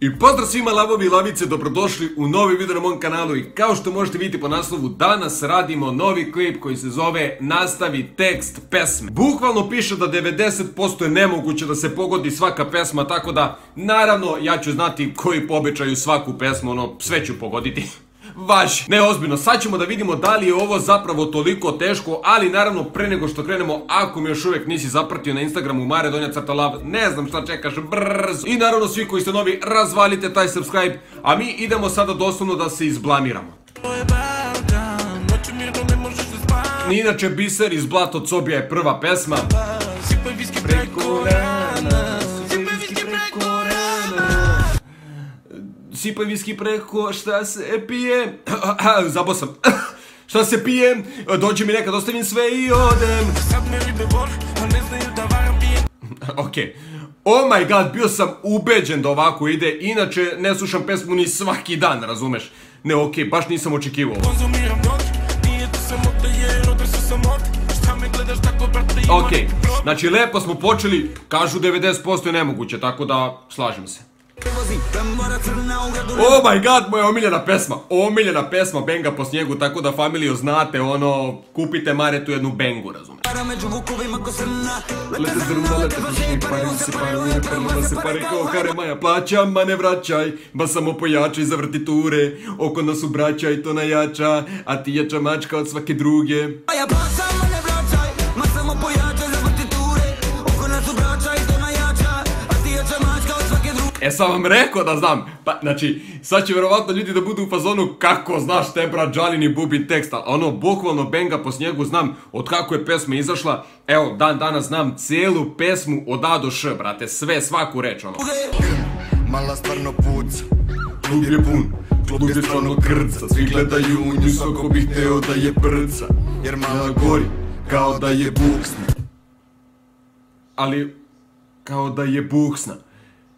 I pozdrav svima lavovi i lavice, dobrodošli u novi video na mom kanalu i kao što možete vidjeti po naslovu, danas radimo novi klip koji se zove Nastavi tekst pesme. Bukvalno piše da 90% je nemoguće da se pogodi svaka pesma, tako da naravno ja ću znati koji po običaju svaku pesmu, sve ću pogoditi. Važi. Ne, ozbiljno, sad ćemo da vidimo da li je ovo zapravo toliko teško, ali naravno pre nego što krenemo, ako mi još uvijek nisi zapratio na Instagramu Mare_Lav, ne znam šta čekaš, brzo. I naravno svi koji ste novi, razvalite taj subscribe, a mi idemo sada doslovno da se izblamiramo. Inače, Biser iz Blato Cobija je prva pesma. Sipaj viski preko, šta se pije, zabao sam, šta se pije, dođe mi nekad, ostavim sve i odem. Ok, oh my god, bio sam ubeđen da ovako ide, inače ne slušam pesmu ni svaki dan, razumeš? Ne, ok, baš nisam očekivao. Ok, znači lepo smo počeli, kažu 90% je nemoguće, tako da slažem se. Oh my god, moja omiljena pesma, Benga po snijegu, tako da familijo znate, kupite Maretu jednu Bengu, razumeš? Lete zrna, lete pušni, parila se pare kao kare maja, plaćam, ma ne vraćaj, ba samo pojačaj za vrtiture, oko nas ubraća i to najača, a ti jača mačka od svake druge. E, sam vam rekao da znam, pa znači, sad će vjerovatno ljudi da budu u fazonu kako znaš te brat Džalin i Bubin tekst, ali bukvalno Benga po snijegu znam od kako je pesma izašla, evo, dan danas znam cijelu pesmu od A do Š, brate, sve, svaku reč, Mala stvarno puca, klub je pun, klub je stvarno krca, svi gledaju u nju, svako bih hteo da je prca, jer mala gori, kao da je buksna. Ali, kao da je buksna.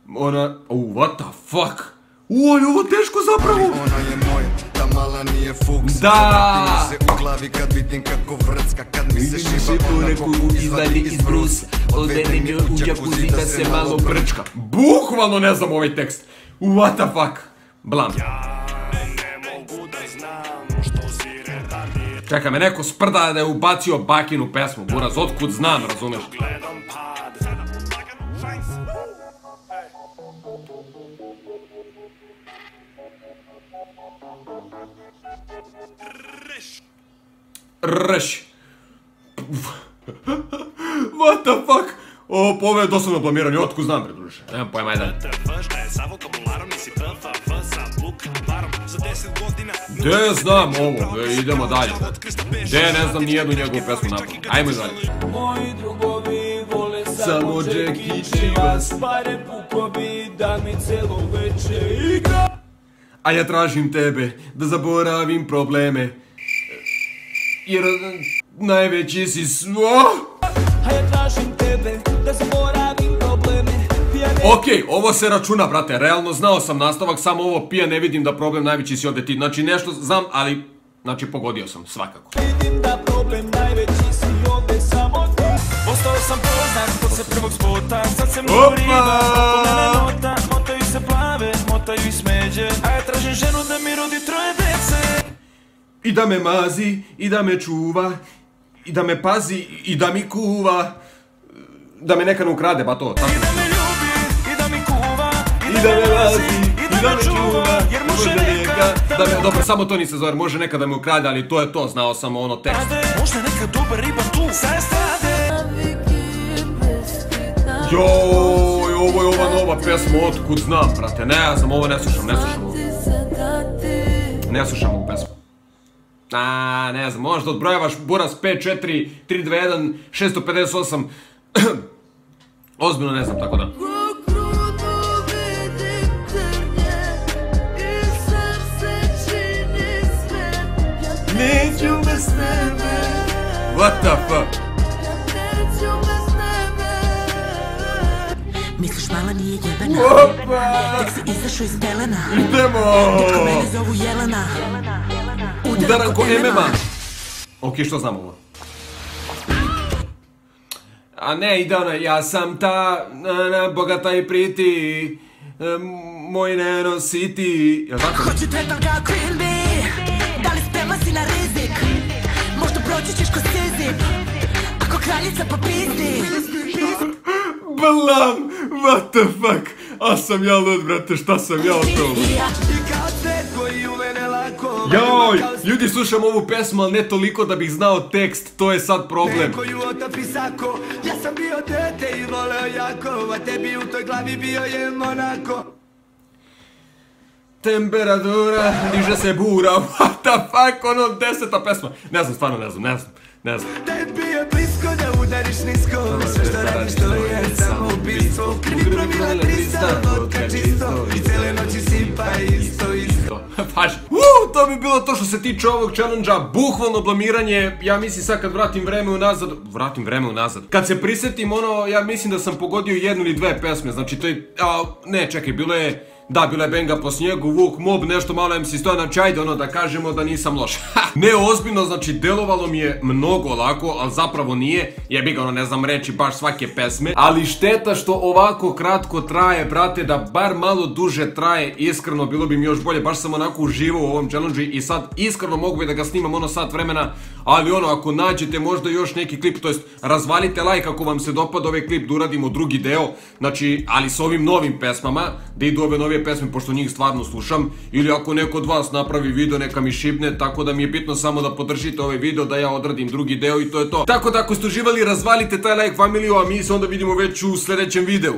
What the fuck? Ali ovo teško zapravo. Ona je moja, ta mala nije fuks. Da. Mi se u glavi kad vidim kako vrcka, kad mi se šiba ona neku izvadi iz brusa, odvedem joj u džakuzi da se malo brčka. Bukvalno ne znam ovaj tekst. What the fuck? Blam. Čekaj me, neko sprda da je ubacio Bakinu pesmu, buraz, otkud znam, razumeš? Rš. What the fuck? Ovo je doslovno blamiranje, otkud znam, predruže. Nemam pojma, ajde. De znam ovo, idemo dalje. De ne znam nijednu njegovu pesmu napraviti. Ajmo dalje. Moji drugovi vole samo Jack i Chivas, pare pukovi da mi celo veče igra. A ja tražim tebe da zaboravim probleme, jer najveći si A ja tražim tebe da zaboravim probleme. Okej, ovo se računa, brate, realno znao sam nastavak, samo ovo pija, ne vidim da problem najveći si ovdje ti. Znači nešto znam, ali, znači pogodio sam, svakako. Vidim da problem najveći si ovdje samo ti. Ostao sam poznat kod se prvog spota, sad se mnogo riba, oko mene nota, motaju se plave, motaju i smeđe. A ja tražim ženu da mi rodi 3 dece. I da me mazi, i da me čuva, i da me pazi, i da mi kuva, da me neka ne ukrade, ba to, tako. I da me ljubi, i da mi kuva, I da me mazi, i da me čuva, jer može neka da me, dobro, samo to nisam zove, može neka da me ukrade, ali to je to, znao sam tekst. Možda neka dobar riba tu sa estrade. Joj, ovo je ova nova pesma, otkud znam, brate, ne znam, ovo ne slušam ovo. Ne slušam ovu pesmu. Ne znam, možda odbrojavaš buraz 5, 4, 3, 2, 1, 658. Ozbiljno ne znam, tako da. Neću bez tebe. What the fuck? Misliš mala nije jebena, tek si izašao iz pelena. Idemo! Dečko mene zovu Jelena, udaram ko MMA. Ok, što znam ovo? A ne, ide ona, ja sam ta bogata i priti, moj ne nositi. Jel tako? Hoću tretman kao Queen Bee. Da li spreman si na rizik? Možda proći ćeš ko Sizip. Ako kraljica popizdi. Blam, what the fuck? A sam ja lud, brate, šta sam ja opravo? Joj, ljudi, slušam ovu pesmu, ali ne toliko da bih znao tekst, to je sad problem. Ja sam bio dete i voleo jako, a tebi u toj glavi bio je Monako. Temperatura, diže se bura, what the fuck, ono 10. pesma. Ne znam, stvarno ne znam. Tebi je blisko da udariš nisko, sve što radiš to je samo ubistvo. Krivi promila 300, vodka čisto, i cele noći sipa isto. Paži, to bi bilo to što se tiče ovog challenge-a, bukvalno blamiranje. Ja mislim sad kad vratim vreme unazad, kad se prisjetim ono, ja mislim da sam pogodio 1 ili 2 pesme, znači to je, ne čekaj, bilo je Benga po snijegu, Vuk, Mob, nešto malo MC Stojan, znači ajde ono da kažemo da nisam loš. Ne, ozbiljno, znači delovalo mi je mnogo lako, ali zapravo nije, jebi ga ono, ne znam reći baš svake pesme, ali šteta što ovako kratko traje, brate, da bar malo duže traje, iskreno bilo bi mi još bolje, baš sam onako uživao u ovom challenge i sad iskreno mogu bi da ga snimam ono sat vremena, ali ono, ako nađete možda još neki klip, to jest razvalite like ako vam se dopada ovaj klip da uradimo drugi deo, znači, ali s ovim novim pesmama, da idu ove nove pesme, pošto njih stvarno slušam, ili ako neko od vas napravi video, neka mi šipne, tako da mi je bitno samo da podržite ovaj video, da ja odradim drugi deo i to je to. Tako da ako ste uživali, razvalite taj like, familiju, a mi se onda vidimo već u sljedećem videu.